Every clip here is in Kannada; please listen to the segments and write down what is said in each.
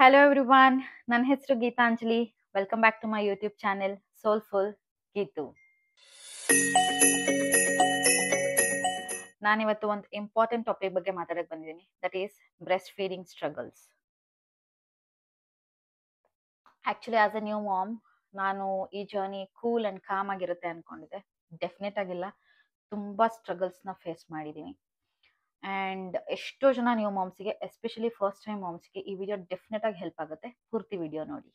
Hello everyone, ನನ್ನ ಹೆಸರು Geethanjali. Welcome back to my YouTube channel Soulful Geethu. ನಾನಿವತ್ತು ಒಂದು ಇಂಪಾರ್ಟೆಂಟ್ ಟಾಪಿಕ್ ಬಗ್ಗೆ ಮಾತಾಡಕ್ ಬಂದಿದ್ದೀನಿ, that is breast feeding struggles. Actually as a new mom ನಾನು ಈ ಜರ್ನಿ ಕೂಲ್ ಅಂಡ್ ಕಾಮ್ ಆಗಿರುತ್ತೆ ಅನ್ಕೊಂಡಿದ್ದೆ. ಡೆಫಿನೆಟ್ ಆಗಿಲ್ಲ, ತುಂಬಾ ಸ್ಟ್ರಗಲ್ಸ್ನ ಫೇಸ್ ಮಾಡಿದ್ದೀನಿ. ಆ್ಯಂಡ್ ಎಷ್ಟೋ ಜನ ನ್ಯೂ ಮಾಮ್ಸಿಗೆ, ಎಸ್ಪೆಷಲಿ ಫಸ್ಟ್ ಟೈಮ್ ಮಾಮ್ಸ್ಗೆ ಈ ವಿಡಿಯೋ ಡೆಫಿನೆಟ್ ಆಗಿ ಹೆಲ್ಪ್ ಆಗುತ್ತೆ. ಪೂರ್ತಿ ವಿಡಿಯೋ ನೋಡಿ.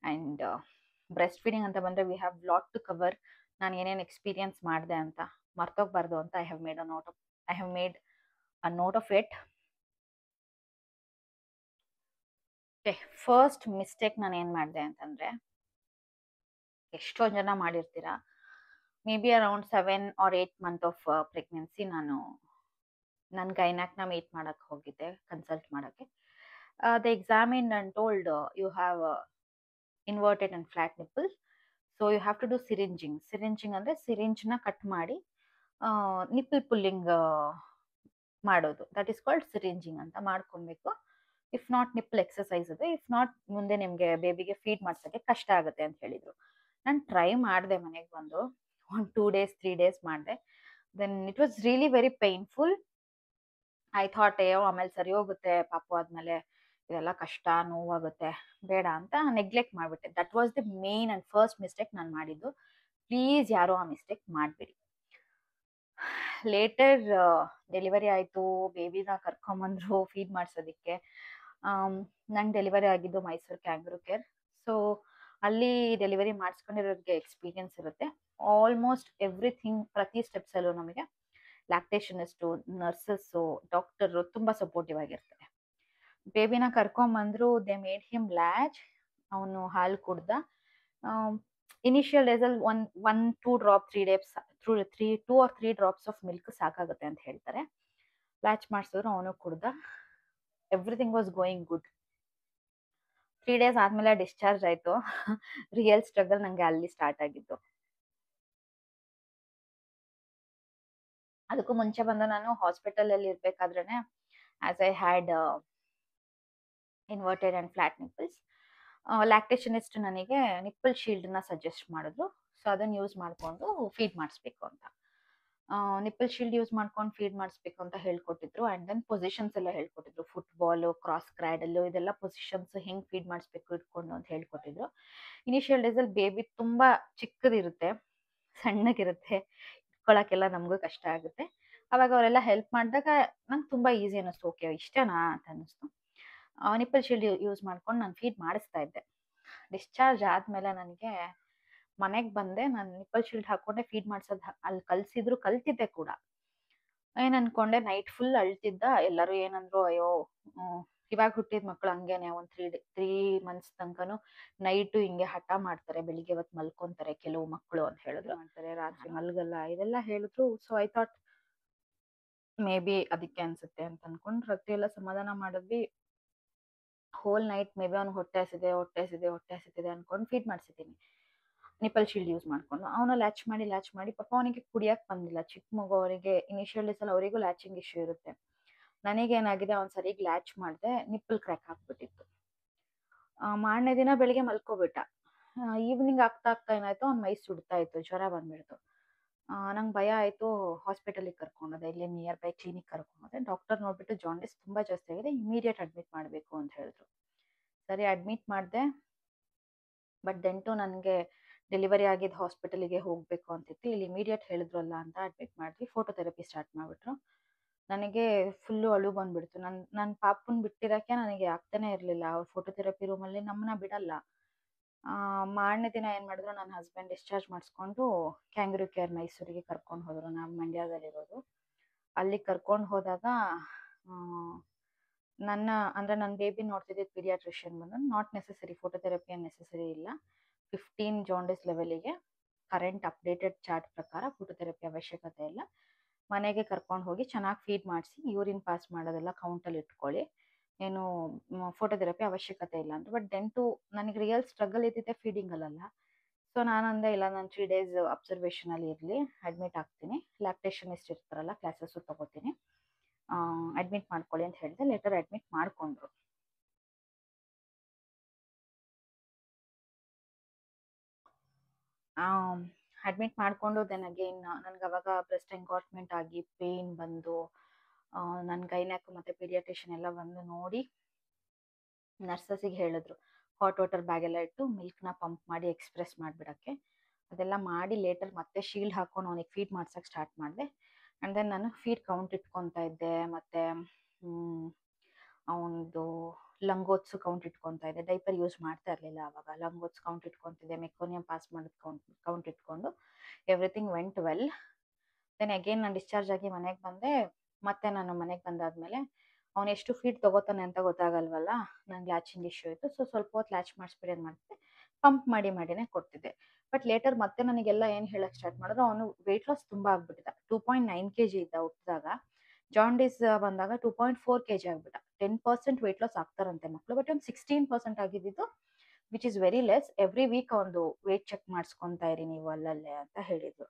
ಆ್ಯಂಡ್ ಬ್ರೆಸ್ಟ್ ಫೀಡಿಂಗ್ ಅಂತ ಬಂದರೆ we have lot to cover. ನಾನು ಏನೇನು ಎಕ್ಸ್ಪೀರಿಯನ್ಸ್ ಮಾಡಿದೆ ಅಂತ ಮರ್ತೋಗ್ಬಾರ್ದು ಅಂತ I have made a note of it. First mistake ನಾನು ಏನು ಮಾಡಿದೆ ಅಂತಂದರೆ, ಎಷ್ಟೋ ಜನ ಮಾಡಿರ್ತೀರಾ, maybe around 7 or 8 month of pregnancy ನಾನು ನನ್ನ ಗೈನಾಕ್ನ ಮೀಟ್ ಮಾಡೋಕ್ಕೆ ಹೋಗಿದ್ದೆ, ಕನ್ಸಲ್ಟ್ ಮಾಡೋಕ್ಕೆ. The examine and told you have inverted and flat nipple, so you have to do syringing ಅಂದರೆ ಸಿರಿಂಜ್ನ ಕಟ್ ಮಾಡಿ ನಿಪ್ಪಲ್ ಪುಲ್ಲಿಂಗ್ ಮಾಡೋದು. ದಟ್ ಈಸ್ ಕಾಲ್ಡ್ ಸಿರಿಂಜಿಂಗ್ ಅಂತ ಮಾಡ್ಕೊಬೇಕು. ಇಫ್ ನಾಟ್ ನಿಪ್ಪಲ್ ಎಕ್ಸಸೈಸ್ ಅದು, ಇಫ್ ನಾಟ್ ಮುಂದೆ ನಿಮಗೆ ಬೇಬಿಗೆ ಫೀಡ್ ಮಾಡ್ಸೋಕ್ಕೆ ಕಷ್ಟ ಆಗುತ್ತೆ ಅಂತ ಹೇಳಿದರು. ನಾನು ಟ್ರೈ ಮಾಡಿದೆ, ಮನೆಗೆ ಬಂದು ಒಂದು 2 days 3 days ಮಾಡಿದೆ. Then it was really very painful. I thought ಅಯ್ಯೋ ಆಮೇಲೆ ಸರಿ ಹೋಗುತ್ತೆ, ಪಾಪು ಆದಮೇಲೆ ಇದೆಲ್ಲ ಕಷ್ಟ, ನೋವಾಗುತ್ತೆ, ಬೇಡ ಅಂತ ನೆಗ್ಲೆಕ್ಟ್ ಮಾಡಿಬಿಟ್ಟೆ. That was the main and first mistake ನಾನು ಮಾಡಿದ್ದು. ಪ್ಲೀಸ್ ಯಾರೂ ಆ ಮಿಸ್ಟೇಕ್ ಮಾಡಬೇಡಿ. ಲೇಟರ್ ಡೆಲಿವರಿ ಆಯಿತು, ಬೇಬಿನ ಕರ್ಕೊಂಬಂದರು ಫೀಡ್ ಮಾಡಿಸೋದಕ್ಕೆ. ನಂಗೆ ಡೆಲಿವರಿ ಆಗಿದ್ದು ಮೈಸೂರು ಕ್ಯಾಂಗ್ರೂ ಕೇರ್. ಸೊ ಅಲ್ಲಿ ಡೆಲಿವರಿ ಮಾಡಿಸ್ಕೊಂಡಿರೋರಿಗೆ ಎಕ್ಸ್ಪೀರಿಯನ್ಸ್ ಇರುತ್ತೆ. ಆಲ್ಮೋಸ್ಟ್ ಎವ್ರಿಥಿಂಗ್, ಪ್ರತಿ ಸ್ಟೆಪ್ಸಲ್ಲೂ ನಮಗೆ ಲ್ಯಾಕ್ಟೇಷನಿಸ್ಟು, ನರ್ಸಸ್ಸು, ಡಾಕ್ಟರು ತುಂಬ ಸಪೋರ್ಟಿವ್ ಆಗಿರ್ತಾರೆ. ಬೇಬಿನ ಕರ್ಕೊಂಬಂದರು, ದೇ ಮೇಡ್ ಹಿಮ್ ಲ್ಯಾಚ್. ಅವನು ಹಾಲು ಕುಡ್ದ. ಇನಿಷಿಯಲ್ ಡೇಸಲ್ಲಿ 1-2 drop 3 days 2 or 3 drops of milk ಸಾಕಾಗುತ್ತೆ ಅಂತ ಹೇಳ್ತಾರೆ. ಲ್ಯಾಚ್ ಮಾಡಿಸಿದ್ರು, ಅವನು ಕುಡ್ದ. Everything was going good. 3 days ಆದಮೇಲೆ ಡಿಸ್ಚಾರ್ಜ್ ಆಯಿತು. ರಿಯಲ್ ಸ್ಟ್ರಗಲ್ ನನಗೆ ಅಲ್ಲಿ ಸ್ಟಾರ್ಟ್ ಆಗಿದ್ದು. ಅದಕ್ಕೂ ಮುಂಚೆ ಬಂದು ನಾನು ಹಾಸ್ಪಿಟಲಲ್ಲಿ ಇರಬೇಕಾದ್ರೆ, as I had inverted and flat nipples, lactationist ನನಗೆ ನಿಪ್ಪಲ್ ಶೀಲ್ಡನ್ನ ಸಜೆಸ್ಟ್ ಮಾಡಿದ್ರು. ಸೊ ಅದನ್ನು ಯೂಸ್ ಮಾಡಿಕೊಂಡು ಫೀಡ್ ಮಾಡಿಸ್ಬೇಕು ಅಂತ, ನಿಪ್ಪಲ್ ಶೀಲ್ಡ್ ಯೂಸ್ ಮಾಡ್ಕೊಂಡು ಫೀಡ್ ಮಾಡಿಸ್ಬೇಕು ಅಂತ ಹೇಳ್ಕೊಟ್ಟಿದ್ರು. ಆ್ಯಂಡ್ ದೆನ್ ಪೊಸಿಷನ್ಸ್ ಎಲ್ಲ ಹೇಳ್ಕೊಟ್ಟಿದ್ರು, ಫುಟ್ಬಾಲು, ಕ್ರಾಸ್ ಕ್ರ್ಯಾಡಲ್ಲು, ಇದೆಲ್ಲ ಪೊಸಿಷನ್ಸ್ ಹೆಂಗೆ ಫೀಡ್ ಮಾಡಿಸ್ಬೇಕು ಇಟ್ಕೊಂಡು ಅಂತ ಹೇಳ್ಕೊಟ್ಟಿದ್ರು. ಇನಿಷಿಯಲ್ ಡೇಸಲ್ಲಿ ಬೇಬಿ ತುಂಬ ಚಿಕ್ಕದಿರುತ್ತೆ, ಸಣ್ಣಗಿರುತ್ತೆ, ಇಟ್ಕೊಳ್ಳೋಕ್ಕೆಲ್ಲ ನಮಗೂ ಕಷ್ಟ ಆಗುತ್ತೆ. ಅವಾಗ ಅವರೆಲ್ಲ ಹೆಲ್ಪ್ ಮಾಡಿದಾಗ ನಂಗೆ ತುಂಬ ಈಸಿ ಅನ್ನಿಸ್ತು. ಓಕೆ, ಇಷ್ಟೇನಾ ಅಂತ ಅನ್ನಿಸ್ತು. ನಿಪ್ಪಲ್ ಶೀಲ್ಡ್ ಯೂಸ್ ಮಾಡ್ಕೊಂಡು ನಾನು ಫೀಡ್ ಮಾಡಿಸ್ತಾ ಇದ್ದೆ. ಡಿಸ್ಚಾರ್ಜ್ ಆದಮೇಲೆ ನನಗೆ ಮನೆಗೆ ಬಂದೆ, ನಾನು ನಿಪ್ಪಲ್ ಶೀಲ್ಡ್ ಹಾಕ್ಕೊಂಡೆ ಫೀಡ್ ಮಾಡಿಸೋದು ಅಲ್ಲಿ ಕಲ್ತಿದ್ದೆ ಕೂಡ. ಏನು ಅಂದ್ಕೊಂಡೆ, ನೈಟ್ ಫುಲ್ ಅಳ್ತಿದ್ದ. ಎಲ್ಲರೂ ಏನಂದ್ರು, ಅಯ್ಯೋ ಇವಾಗ ಹುಟ್ಟಿದ ಮಕ್ಕಳು ಹಂಗೇನೆ, ಒಂದು 3 months ತನಕನೂ ನೈಟು ಹಿಂಗೆ ಹಠ ಮಾಡ್ತಾರೆ, ಬೆಳಿಗ್ಗೆ ಹೊತ್ತು ಮಲ್ಕೊತಾರೆ ಕೆಲವು ಮಕ್ಕಳು ಅಂತ ಹೇಳಿದ್ರು. ಮಾಡ್ತಾರೆ, ರಾತ್ರಿ ಮಲ್ಗಲ್ಲ, ಇದೆಲ್ಲ ಹೇಳಿದ್ರು. So I thought may be ಅದಕ್ಕೆ ಅನ್ಸುತ್ತೆ ಅಂತ ಅಂದ್ಕೊಂಡು ರಾತ್ರಿ ಎಲ್ಲ ಸಮಾಧಾನ ಮಾಡಿದ್ವಿ. ಹೋಲ್ ನೈಟ್ ಮೇ ಬಿ ಅವ್ನಿಗೆ ಹೊಟ್ಟೆ ಹಸಿದೆ ಅಂದ್ಕೊಂಡು ಫೀಡ್ ಮಾಡಿಸಿದ್ದೀನಿ ನಿಪ್ಪಲ್ ಶೀಲ್ಡ್ ಯೂಸ್ ಮಾಡ್ಕೊಂಡು. ಅವನು ಲ್ಯಾಚ್ ಮಾಡಿ ಪಾಪ ಅವನಿಗೆ ಕುಡಿಯೋಕ್ಕೆ ಬಂದಿಲ್ಲ. ಚಿಕ್ಕ ಮಗು, ಅವರಿಗೆ ಇನಿಷಿಯಲ್ ಡೇಸಲ್ಲಿ ಅವರಿಗೂ ಲ್ಯಾಚಿಂಗ್ ಇಶ್ಯೂ ಇರುತ್ತೆ. ನನಗೇನಾಗಿದೆ, ಅವ್ನು ಸರಿಗೆ ಲ್ಯಾಚ್ ಮಾಡಿದೆ, ನಿಪ್ಪಲ್ ಕ್ರ್ಯಾಕ್ ಆಗಿಬಿಟ್ಟಿತ್ತು. ಮಾರನೇ ದಿನ ಬೆಳಿಗ್ಗೆ ಮಲ್ಕೊಬಿಟ್ಟ. ಈವ್ನಿಂಗ್ ಆಗ್ತಾ ಏನಾಯಿತು, ಅವ್ನು ಮೈ ಸುಡ್ತಾ ಇತ್ತು, ಜ್ವರ ಬಂದ್ಬಿಡ್ತು. ನಂಗೆ ಭಯ ಆಯಿತು, ಹಾಸ್ಪಿಟಲಿಗೆ ಕರ್ಕೊಂಡೋದೆ, ಇಲ್ಲಿ ನಿಯರ್ ಬೈ ಕ್ಲಿನಿಕ್ ಕರ್ಕೊಂಡೋದೆ. ಡಾಕ್ಟರ್ ನೋಡಿಬಿಟ್ಟು ಜಾಂಡಿಸ್ ತುಂಬ ಜಾಸ್ತಿ ಆಗಿದೆ, ಇಮಿಡಿಯೇಟ್ ಅಡ್ಮಿಟ್ ಮಾಡಬೇಕು ಅಂತ ಹೇಳಿದ್ರು. ಸರಿ, ಅಡ್ಮಿಟ್ ಮಾಡಿದೆ. ಬಟ್ ದೆಂಟು ನನಗೆ ಡೆಲಿವರಿ ಆಗಿದ್ದು ಹಾಸ್ಪಿಟಲಿಗೆ ಹೋಗಬೇಕು ಅಂತಿತ್ತು. ಇಲ್ಲಿ ಇಮಿಡಿಯೇಟ್ ಹೇಳಿದ್ರಲ್ಲ ಅಂತ ಅಡ್ಮಿಟ್ ಮಾಡಿದ್ವಿ. ಫೋಟೋಥೆರಪಿ ಸ್ಟಾರ್ಟ್ ಮಾಡಿಬಿಟ್ರು. ನನಗೆ ಫುಲ್ಲು ಅಳು ಬಂದುಬಿಡ್ತು. ನನ್ನ ಪಾಪುನ ಬಿಟ್ಟಿರೋಕ್ಕೆ ನನಗೆ ಆಗ್ತಾನೆ ಇರಲಿಲ್ಲ. ಅವ್ರು ಫೋಟೋಥೆರಪಿ ರೂಮಲ್ಲಿ ನಮ್ಮನ್ನ ಬಿಡಲ್ಲ. ಮಾರನೇ ದಿನ ಏನು ಮಾಡಿದ್ರು, ನನ್ನ ಹಸ್ಬೆಂಡ್ ಡಿಸ್ಚಾರ್ಜ್ ಮಾಡಿಸ್ಕೊಂಡು ಕ್ಯಾಂಗ್ರೂ ಕೇರ್ ಮೈಸೂರಿಗೆ ಕರ್ಕೊಂಡು ಹೋದರು. ನಾವು ಮಂಡ್ಯದಲ್ಲಿರೋದು. ಅಲ್ಲಿಗೆ ಕರ್ಕೊಂಡು ಹೋದಾಗ ನನ್ನ ಬೇಬಿ ನೋಡ್ತಿದ್ದಿದ್ದು ಪೀಡಿಯಾಟ್ರಿಷಿಯನ್ ಬಂದು, ನಾಟ್ ನೆಸೆಸರಿ, ಫೋಟೋಥೆರಪಿ ಏನು ನೆಸೆಸರಿ ಇಲ್ಲ. 15 ಜಾಂಡಿಸ್ ಲೆವೆಲಿಗೆ ಕರೆಂಟ್ ಅಪ್ಡೇಟೆಡ್ ಚಾರ್ಟ್ ಪ್ರಕಾರ ಫೋಟೋಥೆರಪಿ ಅವಶ್ಯಕತೆ ಇಲ್ಲ. ಮನೆಗೆ ಕರ್ಕೊಂಡು ಹೋಗಿ ಚೆನ್ನಾಗಿ ಫೀಡ್ ಮಾಡಿಸಿ, ಯೂರಿನ್ ಪಾಸ್ ಮಾಡೋದೆಲ್ಲ ಕೌಂಟಲ್ಲಿ ಇಟ್ಕೊಳ್ಳಿ, ಏನು ಫೋಟೋಥೆರಪಿ ಅವಶ್ಯಕತೆ ಇಲ್ಲ ಅಂತ. ಬಟ್ ದೆಂಟು ನನಗೆ ರಿಯಲ್ ಸ್ಟ್ರಗಲ್ ಇದ್ದಿದ್ದೆ ಫೀಡಿಂಗಲ್ಲ. ಸೊ ನಾನಂದೆ, ಇಲ್ಲ, ನಾನು 3 days ಅಬ್ಸರ್ವೇಷನಲ್ಲಿ ಇರಲಿ, ಅಡ್ಮಿಟ್ ಆಗ್ತೀನಿ, ಲ್ಯಾಕ್ಟೇಷನಿಸ್ಟ್ ಇರ್ತಾರಲ್ಲ ಕ್ಲಾಸಸ್ಸು ತೊಗೋತೀನಿ, ಅಡ್ಮಿಟ್ ಮಾಡ್ಕೊಳ್ಳಿ ಅಂತ ಹೇಳಿದೆ. ಲೇಟರ್ ಅಡ್ಮಿಟ್ ಮಾಡಿಕೊಂಡ್ರು. ಅಡ್ಮಿಟ್ ಮಾಡಿಕೊಂಡು ದೆನ್ ಅಗೇನ್ ನನಗೆ ಅವಾಗ ಬ್ರೆಸ್ಟ್ ಎನ್ಕಾರ್ಚ್ಮೆಂಟ್ ಆಗಿ ಪೇಯ್ನ್ ಬಂದು ನನ್ನ ಗೈನ್ಯಾಕ್ ಮತ್ತು ಪೀಡಿಯಾಟ್ರಿಷಿಯನ್ ಎಲ್ಲ ಬಂದು ನೋಡಿ ನರ್ಸಸ್ಸಿಗೆ ಹೇಳಿದ್ರು ಹಾಟ್ ವಾಟರ್ ಬ್ಯಾಗೆಲ್ಲ ಇಟ್ಟು ಮಿಲ್ಕ್ನ ಪಂಪ್ ಮಾಡಿ ಎಕ್ಸ್ಪ್ರೆಸ್ ಮಾಡಿಬಿಡೋಕ್ಕೆ. ಅದೆಲ್ಲ ಮಾಡಿ ಲೇಟರ್ ಮತ್ತೆ ಶೀಲ್ಡ್ ಹಾಕ್ಕೊಂಡು ಅವನಿಗೆ ಫೀಡ್ ಮಾಡ್ಸೋಕ್ಕೆ ಸ್ಟಾರ್ಟ್ ಮಾಡಿದೆ. ಆ್ಯಂಡ್ ದೆನ್ ನಾನು ಫೀಡ್ ಕೌಂಟ್ ಇಟ್ಕೊತಾ ಇದ್ದೆ, ಮತ್ತು ಅವನದು ಲಂಗೋಟ್ಸು ಕೌಂಟ್ ಇಟ್ಕೊತಾ ಇದ್ದೆ. ಡೈಪರ್ ಯೂಸ್ ಮಾಡ್ತಾ ಇರಲಿಲ್ಲ ಆವಾಗ. ಲಂಗೋಟ್ಸ್ ಕೌಂಟ್ ಇಟ್ಕೊತಿದ್ದೆ, ಮೆಕೋನಿಯಂ ಪಾಸ್ ಮಾಡೋದು ಕೌಂಟ್ ಇಟ್ಕೊಂಡು everything went well. Then again ನಾನು ಡಿಸ್ಚಾರ್ಜ್ ಆಗಿ ಮನೆಗೆ ಬಂದೆ. ಮತ್ತೆ ನಾನು ಮನೆಗೆ ಬಂದಾದ್ಮೇಲೆ ಅವನು ಎಷ್ಟು ಫೀಡ್ ತೊಗೋತಾನೆ ಅಂತ ಗೊತ್ತಾಗಲ್ವಲ್ಲ, ನಂಗೆ ಲ್ಯಾಚಿಂಗ್ ಇಶ್ಯೂ ಇತ್ತು. ಸೊ ಸ್ವಲ್ಪ ಹೊತ್ತು ಲ್ಯಾಚ್ ಮಾಡಿಸ್ಬಿಡಿ ಏನು ಮಾಡ್ತಿದ್ದೆ, ಪಂಪ್ ಮಾಡಿನೇ ಕೊಡ್ತಿದ್ದೆ. ಬಟ್ ಲೇಟರ್ ಮತ್ತೆ ನನಗೆಲ್ಲ ಏನು ಹೇಳಕ್ಕೆ ಸ್ಟಾರ್ಟ್ ಮಾಡಿದ್ರು, ಅವನು ವೆಯ್ಟ್ ಲಾಸ್ ತುಂಬ ಆಗ್ಬಿಟ್ಟಿದ್ದ. 2.9 kg ಇದ್ದ ಹುಟ್ಟಿದಾಗ. ಜಾಂಡೀಸ್ ಬಂದಾಗ 2.4 kg ಆಗ್ಬಿಟ್ಟ. 10% ವೆಯ್ಟ್ ಲಾಸ್ ಆಗ್ತಾರಂತೆ ಮಕ್ಕಳು, ಬಟ್ ಒಂದು 16% ಆಗಿದ್ದು which is very less. Every week ಒಂದು ವೆಯ್ಟ್ ಚೆಕ್ ಮಾಡಿಸ್ಕೊತಾ ಇರಿ ನೀವು ಅಲ್ಲಲ್ಲೇ ಅಂತ ಹೇಳಿದ್ರು.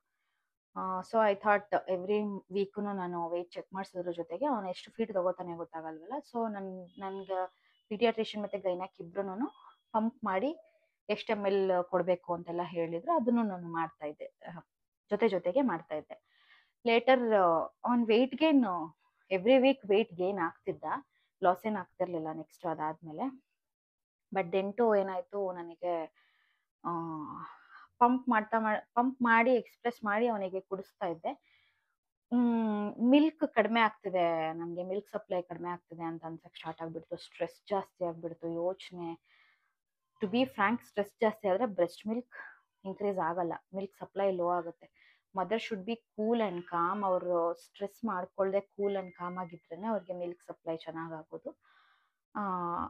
So I thought every week ನಾನು ವೆಯ್ಟ್ ಚೆಕ್ ಮಾಡಿಸೋದ್ರ ಜೊತೆಗೆ ಅವನು ಎಷ್ಟು ಫೀಟ್ ತೊಗೋತಾನೆ ಗೊತ್ತಾಗಲ್ವಲ್ಲ. ಸೊ ನನ್ಗೆ ಪೀಡಿಯಾಟ್ರಿಷಿಯನ್ ಮತ್ತು ಗೈನಾಕ್ ಇಬ್ರು ಪಂಪ್ ಮಾಡಿ ಎಷ್ಟು ml ಕೊಡಬೇಕು ಅಂತೆಲ್ಲ ಹೇಳಿದ್ರು. ಅದನ್ನು ನಾನು ಮಾಡ್ತಾಯಿದ್ದೆ, ಜೊತೆಗೆ ಮಾಡ್ತಾಯಿದ್ದೆ. ಲೇಟರ್ ಅವನ್ weight gain every week weight gain ಆಗ್ತಿದ್ದ, ಲಾಸ್ ಏನು ಆಗ್ತಿರ್ಲಿಲ್ಲ ನೆಕ್ಸ್ಟ್ ಅದಾದಮೇಲೆ. ಬಟ್ ದೆಂಟು ಏನಾಯಿತು, ನನಗೆ ಪಂಪ್ ಮಾಡಿ ಎಕ್ಸ್ಪ್ರೆಸ್ ಮಾಡಿ ಅವನಿಗೆ ಕುಡಿಸ್ತಾ ಇದ್ದೆ. ಮಿಲ್ಕ್ ಕಡಿಮೆ ಆಗ್ತಿದೆ, ನನಗೆ ಮಿಲ್ಕ್ ಸಪ್ಲೈ ಕಡಿಮೆ ಆಗ್ತಿದೆ ಅಂತ ಅನ್ಸಕ್ಕೆ ಸ್ಟಾರ್ಟ್ ಆಗಿಬಿಡ್ತು. ಸ್ಟ್ರೆಸ್ ಜಾಸ್ತಿ ಆಗಿಬಿಡ್ತು, ಯೋಚನೆ. ಟು ಬಿ ಫ್ರ್ಯಾಂಕ್, ಸ್ಟ್ರೆಸ್ ಜಾಸ್ತಿ ಆದರೆ ಬ್ರೆಸ್ಟ್ ಮಿಲ್ಕ್ ಇನ್ಕ್ರೀಸ್ ಆಗಲ್ಲ, ಮಿಲ್ಕ್ ಸಪ್ಲೈ ಲೋ ಆಗುತ್ತೆ. Mother should be cool and com. ಅವರು ಸ್ಟ್ರೆಸ್ ಮಾಡ್ಕೊಳ್ಳದೆ ಕೂಲ್ ಆ್ಯಂಡ್ ಕಾಮ್ ಆಗಿದ್ರೇ ಅವ್ರಿಗೆ ಮಿಲ್ಕ್ ಸಪ್ಲೈ ಚೆನ್ನಾಗಾಗೋದು.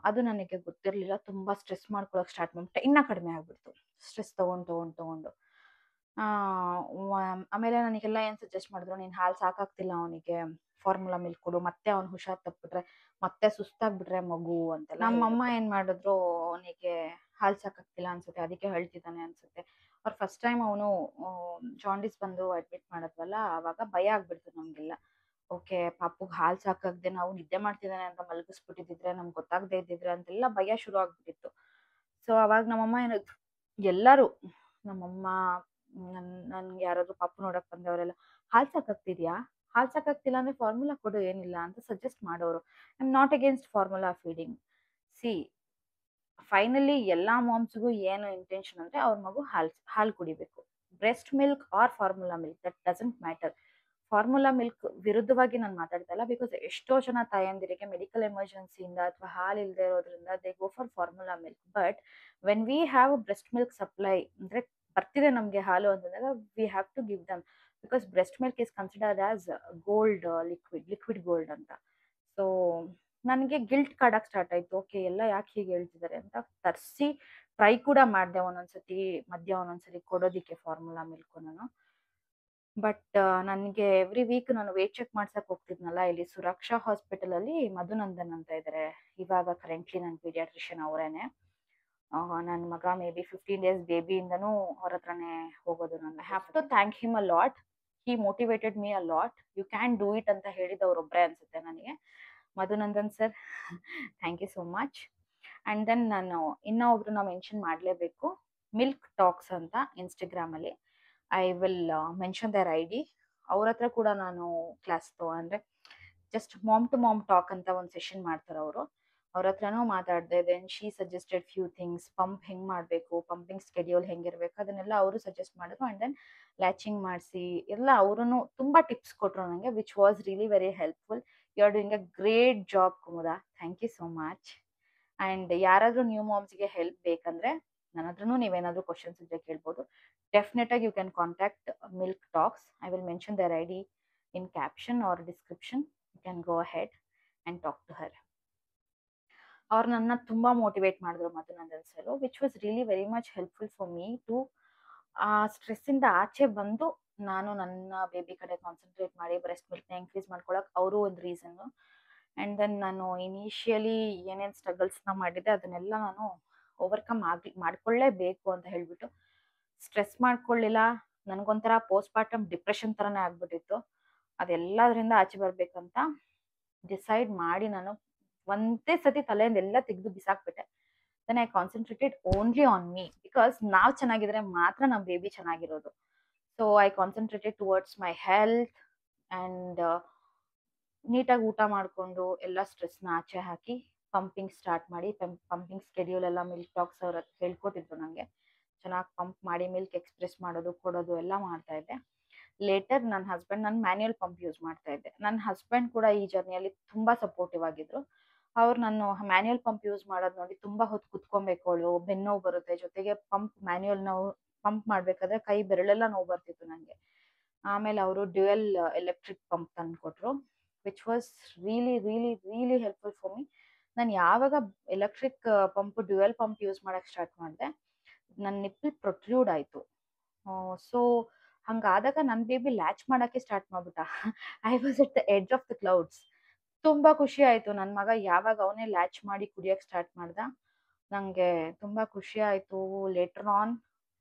ಅದು ನನಗೆ ಗೊತ್ತಿರಲಿಲ್ಲ. ತುಂಬ ಸ್ಟ್ರೆಸ್ ಮಾಡ್ಕೊಳ್ಳೋಕೆ ಸ್ಟಾರ್ಟ್ ಮಾಡಿಬಿಟ್ಟೆ, ಇನ್ನೂ ಕಡಿಮೆ ಆಗಿಬಿಡ್ತು ಸ್ಟ್ರೆಸ್ ತೊಗೊಂಡು. ಆಮೇಲೆ ನನಗೆಲ್ಲ ಏನು ಸಜೆಸ್ಟ್ ಮಾಡಿದ್ರು, ನೀನು ಹಾಲು ಸಾಕಾಗ್ತಿಲ್ಲ ಅವನಿಗೆ, ಫಾರ್ಮುಲಾ ಮಿಲ್ಕ್ ಕೊಡು, ಮತ್ತೆ ಅವ್ನು ಹುಷಾರು ತಪ್ಪಿಬಿಟ್ರೆ, ಮತ್ತೆ ಸುಸ್ತಾಗ್ಬಿಟ್ರೆ ಮಗು ಅಂತೆಲ್ಲ. ನಮ್ಮಮ್ಮ ಏನು ಮಾಡಿದ್ರು, ಅವನಿಗೆ ಹಾಲು ಸಾಕಾಗ್ತಿಲ್ಲ ಅನ್ಸುತ್ತೆ, ಅದಕ್ಕೆ ಹೇಳ್ತಿದ್ದಾನೆ ಅನ್ಸುತ್ತೆ. ಅವ್ರು ಫಸ್ಟ್ ಟೈಮ್ ಅವನು ಜಾಂಡೀಸ್ ಬಂದು ಅಡ್ಮಿಟ್ ಮಾಡಿದ್ವಲ್ಲ, ಆವಾಗ ಭಯ ಆಗ್ಬಿಡ್ತು ನಮಗೆಲ್ಲ. ಓಕೆ, ಪಾಪುಗೆ ಹಾಲು ಸಾಕಾಗದೆ ನಾವು ನಿದ್ದೆ ಮಾಡ್ತಿದ್ದಾನೆ ಅಂತ ಮಲಗಿಸ್ಬಿಟ್ಟಿದ್ರೆ, ನಮ್ಗೆ ಗೊತ್ತಾಗದೇ ಇದ್ದಿದ್ರೆ ಅಂತೆಲ್ಲ ಭಯ ಶುರು ಆಗ್ಬಿಟ್ಟಿತ್ತು. ಸೊ ಅವಾಗ ನಮ್ಮಮ್ಮ ಎಲ್ಲರೂ, ನಮ್ಮಮ್ಮ, ನನ್ಗೆ ಯಾರಾದರೂ ಪಾಪು ನೋಡಕ್ಕೆ ಬಂದವರೆಲ್ಲ, ಹಾಲು ಸಾಕಾಗ್ತಿಲ್ಲ ಅಂದರೆ ಫಾರ್ಮುಲಾ ಕೊಡು, ಏನಿಲ್ಲ ಅಂತ ಸಜೆಸ್ಟ್ ಮಾಡೋರು. I am not against formula feeding. See, finally ಎಲ್ಲ ಮಾಮ್ಸ್ಗೂ ಏನು ಇಂಟೆನ್ಷನ್ ಅಂದರೆ ಅವ್ರ ಮಗು ಹಾಲು ಕುಡಿಬೇಕು. Breast milk or formula milk, that doesn't matter. Formula milk ವಿರುದ್ಧವಾಗಿ ನಾನು ಮಾತಾಡ್ತಾ ಇಲ್ಲ, ಬಿಕಾಸ್ ಎಷ್ಟೋ ಜನ ತಾಯಂದಿರಿಗೆ ಮೆಡಿಕಲ್ ಎಮರ್ಜೆನ್ಸಿಯಿಂದ ಅಥವಾ ಹಾಲು ಇಲ್ಲದೆ ಇರೋದ್ರಿಂದ they go for formula milk. But when we have breast milk supply, ಅಂದರೆ ಬರ್ತಿದೆ ನಮಗೆ ಹಾಲು ಅಂತಂದಾಗ, we have to give them, because breast milk is considered as gold, liquid gold ಅಂತ. ಸೊ ನನಗೆ ಗಿಲ್ಟ್ ಕಾಡಕ್ಕೆ ಸ್ಟಾರ್ಟ್ ಆಯಿತು. ಓಕೆ, ಎಲ್ಲ ಯಾಕೆ ಹೀಗೆ ಹೇಳ್ತಿದ್ದಾರೆ ಅಂತ ತರಿಸಿ ಟ್ರೈ ಕೂಡ ಮಾಡಿದೆ ಒಂದೊಂದ್ಸತಿ, ಒಂದೊಂದ್ಸರಿ ಕೊಡೋದಕ್ಕೆ ಫಾರ್ಮುಲಾ ಮಿಲ್ಕು ನಾನು. ಬಟ್ ನನಗೆ ಎವ್ರಿ ವೀಕ್ ನಾನು ವೇಟ್ ಚೆಕ್ ಮಾಡ್ಸಕ್ಕೆ ಹೋಗ್ತಿದ್ನಲ್ಲ, ಇಲ್ಲಿ ಸುರಕ್ಷಾ ಹಾಸ್ಪಿಟಲಲ್ಲಿ ಮಧುನಂದನ್ ಅಂತ ಇದ್ದಾರೆ, ಇವಾಗ ಕರೆಂಟ್ಲಿ ನನ್ನ ಪೀಡಿಯಾಟ್ರಿಷಿಯನ್ ಅವರೇನೆ. ನನ್ನ ಮಗ ಮೇ ಬಿ 15 days ಬೇಬಿಯಿಂದನೂ ಅವ್ರ ಹತ್ರನೇ ಹೋಗೋದು ನಾನು. I have to thank him a lot. He motivated me a lot. You can do it ಅಂತ ಹೇಳಿದವರೊಬ್ಬರೇ ಅನಿಸುತ್ತೆ ನನಗೆ, Madhunandan sir. Thank you so much. And then ನಾನು ಇನ್ನೂ ಒಬ್ರನ್ನ ಮೆನ್ಷನ್ ಮಾಡಲೇಬೇಕು, ಮಿಲ್ಕ್ ಟಾಕ್ಸ್ ಅಂತ ಇನ್ಸ್ಟಾಗ್ರಾಮಲ್ಲಿ. I will mention their ID. ಅವ್ರ ಹತ್ರ ಕೂಡ ನಾನು ಕ್ಲಾಸ್ ಅಂದರೆ just mom to mom talk ಅಂತ ಒಂದು ಸೆಷನ್ ಮಾಡ್ತಾರೆ ಅವರು. ಅವ್ರ ಹತ್ರನೂ ಮಾತಾಡಿದೆ. Then she suggested few things, pump ಹೆಂಗೆ ಮಾಡಬೇಕು, ಪಂಪಿಂಗ್ ಸ್ಕೆಡ್ಯೂಲ್ ಹೆಂಗಿರಬೇಕು, ಅದನ್ನೆಲ್ಲ ಅವರು ಸಜೆಸ್ಟ್ ಮಾಡಿದ್ರು. ಆ್ಯಂಡ್ ದೆನ್ ಲ್ಯಾಚಿಂಗ್ ಮಾಡಿಸಿ ಎಲ್ಲ ಅವರೂ ತುಂಬ ಟಿಪ್ಸ್ ಕೊಟ್ಟರು ನನಗೆ, which was really very helpful. You are doing a great job Kumuda, thank you so much. And ಯಾರಾದರೂ ನ್ಯೂ ಮಾಮ್ಸ್ಗೆ ಹೆಲ್ಪ್ ಬೇಕಂದರೆ ನನ್ನ ಹತ್ರನೂ ನೀವೇನಾದರೂ ಕ್ವಶನ್ಸ್ ಇದ್ದರೆ ಕೇಳ್ಬೋದು. ಡೆಫಿನೆಟಾಗಿ you can contact Milk Talks. I will mention their ID in caption or description. You can go ahead and talk to her. ಅವ್ರು ನನ್ನ ತುಂಬ ಮೋಟಿವೇಟ್ ಮಾಡಿದ್ರು Madhunandan sir, which was really very much helpful for me to ಆ ಸ್ಟ್ರೆಸ್ಸಿಂದ ಆಚೆ ಬಂದು ನಾನು ನನ್ನ ಬೇಬಿ ಕಡೆ ಕಾನ್ಸಂಟ್ರೇಟ್ ಮಾಡಿ ಬ್ರೆಸ್ಟ್ ಮಿಲ್ಕ್ನ ಇನ್ಕ್ರೀಸ್ ಮಾಡ್ಕೊಳಕ್ಕೆ ಅವರು ಒಂದು ರೀಸನ್ನು. ಆ್ಯಂಡ್ ದೆನ್ ನಾನು ಇನಿಷಿಯಲಿ ಏನೇನು ಸ್ಟ್ರಗಲ್ಸ್ನ ಮಾಡಿದ್ದೆ ಅದನ್ನೆಲ್ಲ ನಾನು ಓವರ್ಕಮ್ ಮಾಡ್ಕೊಳ್ಳೇಬೇಕು ಅಂತ ಹೇಳಿಬಿಟ್ಟು ಸ್ಟ್ರೆಸ್ ಮಾಡ್ಕೊಳ್ಳಿಲ್ಲ. ನನಗೊಂಥರ ಪೋಸ್ಟ್ಪಾರ್ಟಮ್ ಡಿಪ್ರೆಷನ್ ಥರನೇ ಆಗ್ಬಿಟ್ಟಿತ್ತು. ಅದೆಲ್ಲದರಿಂದ ಆಚೆ ಬರಬೇಕಂತ ಡಿಸೈಡ್ ಮಾಡಿ ನಾನು ಒಂದೇ ಸತಿ ತಲೆಯಿಂದೆಲ್ಲ ತೆಗೆದು ಬಿಸಾಕ್ಬಿಟ್ಟೆ. Then I concentrated only on me, because ನಾವು ಚೆನ್ನಾಗಿದ್ರೆ ಮಾತ್ರ ನಮ್ಮ ಬೇಬಿ ಚೆನ್ನಾಗಿರೋದು. So I concentrated towards my health and ನೀಟಾಗಿ ಊಟ ಮಾಡಿಕೊಂಡು ಎಲ್ಲ ಸ್ಟ್ರೆಸ್ನ ಆಚೆ ಹಾಕಿ ಪಂಪಿಂಗ್ ಸ್ಟಾರ್ಟ್ ಮಾಡಿ. ಪಂಪಿಂಗ್ ಸ್ಕೆಡ್ಯೂಲ್ ಎಲ್ಲ ಮಿಲ್ಕ್ ಟಾಕ್ಸ್ ಅವ್ರು ಹೇಳ್ಕೊಟ್ಟಿದ್ರು ನನಗೆ. ಚೆನ್ನಾಗಿ ಪಂಪ್ ಮಾಡಿ ಮಿಲ್ಕ್ ಎಕ್ಸ್ಪ್ರೆಸ್ ಮಾಡೋದು, ಕೊಡೋದು ಎಲ್ಲ ಮಾಡ್ತಾ ಇದ್ದೆ. ಲೇಟರ್ ನನ್ನ ಹಸ್ಬೆಂಡ್, ನಾನು ಮ್ಯಾನ್ಯುಯಲ್ ಪಂಪ್ ಯೂಸ್ ಮಾಡ್ತಾ ಇದ್ದೆ. ನನ್ನ ಹಸ್ಬೆಂಡ್ ಕೂಡ ಈ ಜರ್ನಿಯಲ್ಲಿ ತುಂಬ ಸಪೋರ್ಟಿವ್ ಆಗಿದ್ರು. ಅವ್ರು ನಾನು ಮ್ಯಾನ್ಯುಯಲ್ ಪಂಪ್ ಯೂಸ್ ಮಾಡೋದು ನೋಡಿ ತುಂಬ ಹೊತ್ತು ಕುತ್ಕೊಬೇಕು, ಅವಳು ಬೆನ್ನೋವು ಬರುತ್ತೆ, ಜೊತೆಗೆ ಮ್ಯಾನ್ಯುಯಲ್ ನಾವು ಪಂಪ್ ಮಾಡಬೇಕಾದ್ರೆ ಕೈ ಬೆರಳೆಲ್ಲ ನೋವು ಬರ್ತಿತ್ತು ನನಗೆ. ಆಮೇಲೆ ಅವರು ಡ್ಯುಯಲ್ ಎಲೆಕ್ಟ್ರಿಕ್ ಪಂಪ್ ತಂದು ಕೊಟ್ಟರು, which was really really really helpful for me. ನಾನು ಯಾವಾಗ electric pump dual pump use ಮಾಡೋಕ್ಕೆ ಸ್ಟಾರ್ಟ್ ಮಾಡಿದೆ, ನನ್ನ ನಿಪ್ಪಲ್ ಪ್ರೊಟ್ರೂಡ್ ಆಯಿತು. ಸೊ ಹಂಗಾದಾಗ ನನ್ನ ಬೇಬಿ ಲ್ಯಾಚ್ ಮಾಡೋಕ್ಕೆ ಸ್ಟಾರ್ಟ್ ಮಾಡ್ಬಿಟ್ಟ. I was at the edge of the clouds. ತುಂಬ ಖುಷಿ ಆಯಿತು. ನನ್ನ ಮಗ ಯಾವಾಗ ಅವನೇ ಲ್ಯಾಚ್ ಮಾಡಿ ಕುಡಿಯೋಕ್ಕೆ ಸ್ಟಾರ್ಟ್ ಮಾಡ್ದ, ನನಗೆ ತುಂಬ ಖುಷಿ ಆಯಿತು. ಲೇಟರ್ ಆನ್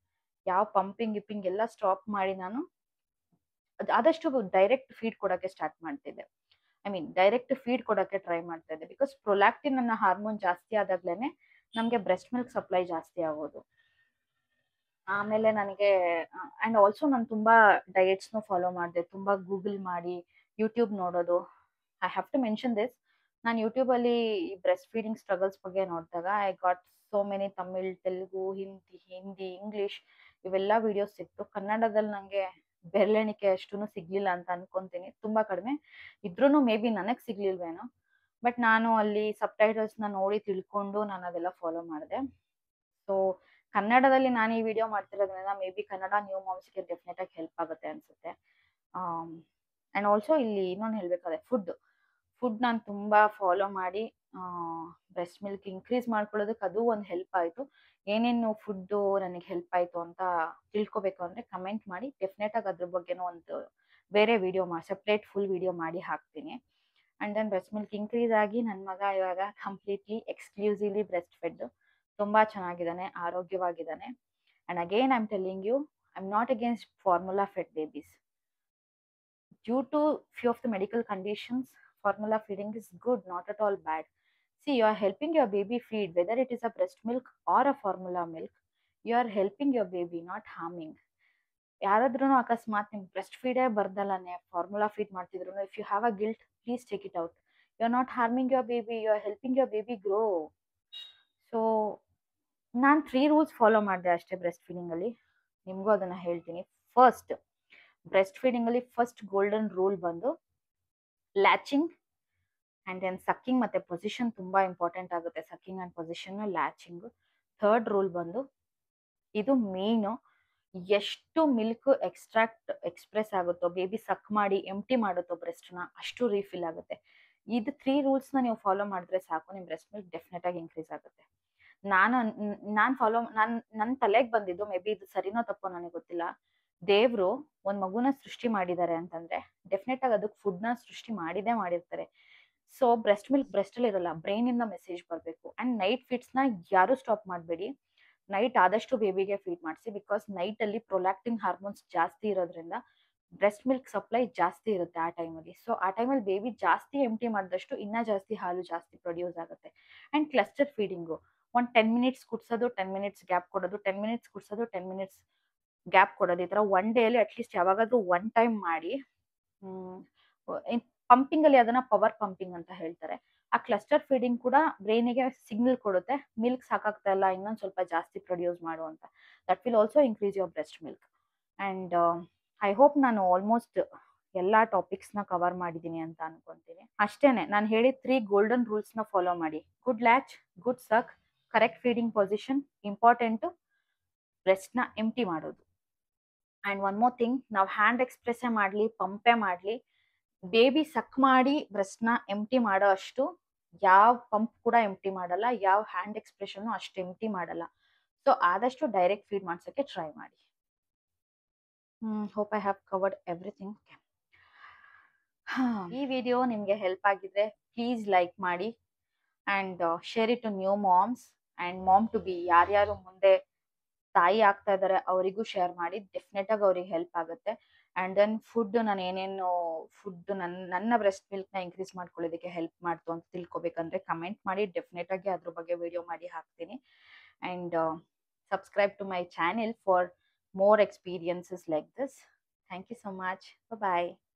ಯಾವ ಗಿಪ್ಪಿಂಗ್ ಎಲ್ಲ ಸ್ಟಾಪ್ ಮಾಡಿ ನಾನು ಆದಷ್ಟು ಡೈರೆಕ್ಟ್ ಫೀಡ್ ಕೊಡೋಕ್ಕೆ ಸ್ಟಾರ್ಟ್ ಮಾಡ್ತಿದ್ದೆ. ಐ ಮೀನ್ ಡೈರೆಕ್ಟ್ ಫೀಡ್ ಕೊಡೋಕ್ಕೆ ಟ್ರೈ ಮಾಡ್ತಾ ಇದ್ದೆ, ಬಿಕಾಸ್ ಪ್ರೊಲ್ಯಾಕ್ಟಿನ್ ಅನ್ನೋ ಹಾರ್ಮೋನ್ ಜಾಸ್ತಿ ಆದಾಗ್ಲೇ ನಮಗೆ ಬ್ರೆಸ್ಟ್ ಮಿಲ್ಕ್ ಸಪ್ಲೈ ಜಾಸ್ತಿ ಆಗೋದು. ಆಮೇಲೆ ನನಗೆ ಆ್ಯಂಡ್ ಆಲ್ಸೋ ನಾನು ತುಂಬ ಡಯೆಟ್ಸ್ನು ಫಾಲೋ ಮಾಡಿದೆ, ತುಂಬ ಗೂಗಲ್ ಮಾಡಿ ಯೂಟ್ಯೂಬ್ ನೋಡೋದು. I have to mention this, ನಾನು ಯೂಟ್ಯೂಬಲ್ಲಿ ಈ ಬ್ರೆಸ್ಟ್ ಫೀಡಿಂಗ್ ಸ್ಟ್ರಗಲ್ಸ್ ಬಗ್ಗೆ ನೋಡಿದಾಗ I got so many Tamil, Telugu, Hindi, English ಇವೆಲ್ಲ ವಿಡಿಯೋಸ್ ಸಿಕ್ತು. ಕನ್ನಡದಲ್ಲಿ ನನಗೆ ಬೆರಳೆಣಿಕೆ ಅಷ್ಟೂ ಸಿಗಲಿಲ್ಲ ಅಂತ ಅನ್ಕೊತೀನಿ, ತುಂಬ ಕಡಿಮೆ ಇದ್ರೂ ಮೇ ಬಿ ನನಗೆ ಸಿಗ್ಲಿಲ್ವೇನೋ. ಬಟ್ ನಾನು ಅಲ್ಲಿ ಸಬ್ಟೈಟಲ್ಸ್ನ ನೋಡಿ ತಿಳ್ಕೊಂಡು ನಾನು ಅದೆಲ್ಲ ಫಾಲೋ ಮಾಡಿದೆ. ಸೊ ಕನ್ನಡದಲ್ಲಿ ನಾನು ಈ ವಿಡಿಯೋ ಮಾಡ್ತಿರೋದ್ರಿಂದ ಮೇ ಬಿ ಕನ್ನಡ ನ್ಯೂ ಮಾಮ್ಸ್ಗೆ ಡೆಫಿನೆಟ್ ಆಗಿ ಹೆಲ್ಪ್ ಆಗುತ್ತೆ ಅನ್ಸುತ್ತೆ. ಆ್ಯಂಡ್ ಆಲ್ಸೋ ಇಲ್ಲಿ ಇನ್ನೊಂದು ಹೇಳಬೇಕಾದ್ರೆ ಫುಡ್ ನಾನು ತುಂಬ ಫಾಲೋ ಮಾಡಿ ಬ್ರೆಸ್ಟ್ ಮಿಲ್ಕ್ ಇನ್ಕ್ರೀಸ್ ಮಾಡ್ಕೊಳ್ಳೋದಕ್ಕೆ ಅದು ಒಂದು ಹೆಲ್ಪ್ ಆಯಿತು. ಏನೇನು ಫುಡ್ಡು ನನಗೆ ಹೆಲ್ಪ್ ಆಯಿತು ಅಂತ ತಿಳ್ಕೊಬೇಕು ಅಂದರೆ ಕಮೆಂಟ್ ಮಾಡಿ, ಡೆಫಿನೆಟಾಗಿ ಅದ್ರ ಬಗ್ಗೆನೂ ಒಂದು ಬೇರೆ ವಿಡಿಯೋ ಸಪ್ರೇಟ್ ಫುಲ್ ವಿಡಿಯೋ ಮಾಡಿ ಹಾಕ್ತೀನಿ. And then breast milk increase ಆಗಿ ನನ್ನ ಮಗ ಇವಾಗ ಕಂಪ್ಲೀಟ್ಲಿ ಎಕ್ಸ್ಕ್ಲೂಸಿವ್ಲಿ ಬ್ರೆಸ್ಟ್ ಫೆಡ್, ತುಂಬ ಚೆನ್ನಾಗಿದ್ದಾನೆ, ಆರೋಗ್ಯವಾಗಿದ್ದಾನೆ. And again I am telling you, I am not against formula fed babies. Due to few of the medical conditions, formula feeding is good, not at all bad. See, you are helping your baby feed, whether it is a breast milk or a formula milk, you are helping your baby, not harming. ಯಾರಾದ್ರೂ ಅಕಸ್ಮಾತ್ ನಿಮ್ಗೆ ಬ್ರೆಸ್ಟ್ ಫೀಡೇ ಬರ್ದಲ್ಲೇ ಫಾರ್ಮುಲಾ ಫೀಡ್ ಮಾಡ್ತಿದ್ರು, if you have a guilt, please take it out. You are not harming your baby, you are helping your baby grow. So ನಾನು 3 ರೂಲ್ಸ್ ಫಾಲೋ ಮಾಡಿದೆ ಅಷ್ಟೇ ಬ್ರೆಸ್ಟ್ ಫೀಡಿಂಗಲ್ಲಿ, ನಿಮಗೂ ಅದನ್ನು ಹೇಳ್ತೀನಿ. ಫಸ್ಟ್, ಬ್ರೆಸ್ಟ್ ಫೀಡಿಂಗಲ್ಲಿ ಫಸ್ಟ್ ಗೋಲ್ಡನ್ ರೂಲ್ ಬಂದು ಲ್ಯಾಚಿಂಗ್ ಆ್ಯಂಡ್ ದೆನ್ ಸಕ್ಕಿಂಗ್ ಮತ್ತು ಪೊಸಿಷನ್ ತುಂಬ ಇಂಪಾರ್ಟೆಂಟ್ ಆಗುತ್ತೆ. ಸಕ್ಕಿಂಗ್ ಆ್ಯಂಡ್ ಪೊಸಿಷನ್ನು, ಲ್ಯಾಚಿಂಗು. ಥರ್ಡ್ ರೂಲ್ ಬಂದು ಇದು ಮೇಯ್ನು, ಎಷ್ಟು ಮಿಲ್ಕ್ ಎಕ್ಸ್ಪ್ರೆಸ್ ಆಗುತ್ತೋ, ಬೇಬಿ ಸಕ್ ಮಾಡಿ ಎಂಟಿ ಮಾಡುತ್ತೋ ಬ್ರೆಸ್ಟ್ನ, ಅಷ್ಟು ರೀಫಿಲ್ ಆಗುತ್ತೆ. ಇದು 3 ರೂಲ್ಸ್ನ ನೀವು ಫಾಲೋ ಮಾಡಿದ್ರೆ ಸಾಕು, ನಿಮ್ಮ ಬ್ರೆಸ್ಟ್ ಮಿಲ್ಕ್ ಡೆಫಿನೆಟಾಗಿ ಇನ್ಕ್ರೀಸ್ ಆಗುತ್ತೆ. ನನ್ನ ತಲೆಗೆ ಬಂದಿದ್ದು, ಮೇ ಬಿ ಇದು ಸರಿನೋ ತಪ್ಪೋ ನನಗೆ ಗೊತ್ತಿಲ್ಲ, ದೇವರು ಒಂದು ಮಗುನ ಸೃಷ್ಟಿ ಮಾಡಿದ್ದಾರೆ ಅಂತಂದ್ರೆ ಡೆಫಿನೆಟ್ ಆಗಿ ಅದಕ್ಕೆ ಫುಡ್ನ ಸೃಷ್ಟಿ ಮಾಡಿರ್ತಾರೆ. ಸೊ ಬ್ರೆಸ್ಟ್ ಮಿಲ್ಕ್ ಬ್ರೆಸ್ಟಲ್ಲಿ ಇರಲ್ಲ, ಬ್ರೈನಿಂದ ಮೆಸೇಜ್ ಬರಬೇಕು. ಆ್ಯಂಡ್ ನೈಟ್ ಫೀಡ್ಸ್ನ ಯಾರೂ ಸ್ಟಾಪ್ ಮಾಡಬೇಡಿ, ನೈಟ್ ಆದಷ್ಟು ಬೇಬಿಗೆ ಫೀಡ್ ಮಾಡಿಸಿ, ಬಿಕಾಸ್ ನೈಟಲ್ಲಿ ಪ್ರೊಲ್ಯಾಕ್ಟಿನ್ ಹಾರ್ಮೋನ್ಸ್ ಜಾಸ್ತಿ ಇರೋದ್ರಿಂದ ಬ್ರೆಸ್ಟ್ ಮಿಲ್ಕ್ ಸಪ್ಲೈ ಜಾಸ್ತಿ ಇರುತ್ತೆ ಆ ಟೈಮಲ್ಲಿ. ಸೊ ಆ ಟೈಮಲ್ಲಿ ಬೇಬಿ ಜಾಸ್ತಿ ಎಂಟಿ ಮಾಡಿದಷ್ಟು ಇನ್ನೂ ಜಾಸ್ತಿ ಹಾಲು ಜಾಸ್ತಿ ಪ್ರೊಡ್ಯೂಸ್ ಆಗುತ್ತೆ. ಆ್ಯಂಡ್ ಕ್ಲಸ್ಟರ್ ಫೀಡಿಂಗು, ಒಂದು 10 ಮಿನಿಟ್ಸ್ ಕುಡಿಸೋದು, 10 ಮಿನಿಟ್ಸ್ ಗ್ಯಾಪ್ ಕೊಡೋದು, 10 ಮಿನಿಟ್ಸ್ ಕುಡಿಸೋದು, 10 ಮಿನಿಟ್ಸ್ ಗ್ಯಾಪ್ ಕೊಡೋದು, ಈ ಥರ ಒನ್ ಡೇಲಿ ಅಟ್ಲೀಸ್ಟ್ ಯಾವಾಗಾದ್ರೂ ಒನ್ ಟೈಮ್ ಮಾಡಿ. ಪಂಪಿಂಗಲ್ಲಿ ಅದನ್ನು ಪವರ್ ಪಂಪಿಂಗ್ ಅಂತ ಹೇಳ್ತಾರೆ. ಆ ಕ್ಲಸ್ಟರ್ ಫೀಡಿಂಗ್ ಕೂಡ ಬ್ರೈನಿಗೆ ಸಿಗ್ನಲ್ ಕೊಡುತ್ತೆ, ಮಿಲ್ಕ್ ಸಾಕಾಗ್ತಾ ಇಲ್ಲ, ಇನ್ನೊಂದು ಸ್ವಲ್ಪ ಜಾಸ್ತಿ ಪ್ರೊಡ್ಯೂಸ್ ಮಾಡು ಅಂತ. That will also increase your breast milk. And I hope ನಾನು ಆಲ್ಮೋಸ್ಟ್ ಎಲ್ಲ ಟಾಪಿಕ್ಸ್ನ ಕವರ್ ಮಾಡಿದ್ದೀನಿ ಅಂತ ಅನ್ಕೊತೀನಿ. ಅಷ್ಟೇನೆ, ನಾನು ಹೇಳಿದ 3 ಗೋಲ್ಡನ್ ರೂಲ್ಸ್ನ ಫಾಲೋ ಮಾಡಿ. ಗುಡ್ ಲ್ಯಾಚ್, ಗುಡ್ ಸಕ್, ಕರೆಕ್ಟ್ ಫೀಡಿಂಗ್ ಪೊಸಿಷನ್, ಇಂಪಾರ್ಟೆಂಟು ಬ್ರೆಸ್ಟ್ನ ಎಂಟಿ ಮಾಡೋದು. ಆ್ಯಂಡ್ ಒನ್ ಮೋರ್ ಥಿಂಗ್, ನಾವು ಹ್ಯಾಂಡ್ ಎಕ್ಸ್ಪ್ರೆಸ್ಸೇ ಮಾಡಲಿ, ಪಂಪೇ ಮಾಡಲಿ, ಬೇಬಿ ಸಕ್ ಮಾಡಿ ಬ್ರೆಸ್ಟ್ನ ಎಂಟಿ ಮಾಡೋ ಅಷ್ಟು ಯಾವ ಪಂಪ್ ಕೂಡ ಎಂಟಿ ಮಾಡಲ್ಲ, ಯಾವ ಹ್ಯಾಂಡ್ ಎಕ್ಸ್ಪ್ರೆಷನ್ನು ಅಷ್ಟು ಎಂಟಿ ಮಾಡಲ್ಲ. ಸೊ ಆದಷ್ಟು ಡೈರೆಕ್ಟ್ ಫೀಡ್ ಮಾಡ್ಸೋಕ್ಕೆ ಟ್ರೈ ಮಾಡಿ. Hope I have covered everything. ಈ ವಿಡಿಯೋ ನಿಮಗೆ ಹೆಲ್ಪ್ ಆಗಿದ್ರೆ ಪ್ಲೀಸ್ ಲೈಕ್ ಮಾಡಿ and share it to new moms and mom to be. ಯಾರ್ಯಾರು ಮುಂದೆ ತಾಯಿ ಆಗ್ತಾ ಇದ್ದಾರೆ ಅವರಿಗೂ ಶೇರ್ ಮಾಡಿ, ಡೆಫಿನೆಟಾಗಿ ಅವ್ರಿಗೆ ಹೆಲ್ಪ್ ಆಗುತ್ತೆ. ಆ್ಯಂಡ್ ದೆನ್ ಫುಡ್ ನಾನು ಏನೇನು ಫುಡ್ ನನ್ನ ಬ್ರೆಸ್ಟ್ ಮಿಲ್ಕ್ನ ಇನ್ಕ್ರೀಸ್ ಮಾಡ್ಕೊಳ್ಳೋದಕ್ಕೆ ಹೆಲ್ಪ್ ಮಾಡ್ತು ಅಂತ ತಿಳ್ಕೊಬೇಕಂದ್ರೆ ಕಮೆಂಟ್ ಮಾಡಿ, ಡೆಫಿನೆಟ್ ಆಗಿ ಅದ್ರ ಬಗ್ಗೆ ವಿಡಿಯೋ ಮಾಡಿ ಹಾಕ್ತೀನಿ. And subscribe to my channel for more experiences like this. Thank you so much. Bye bye.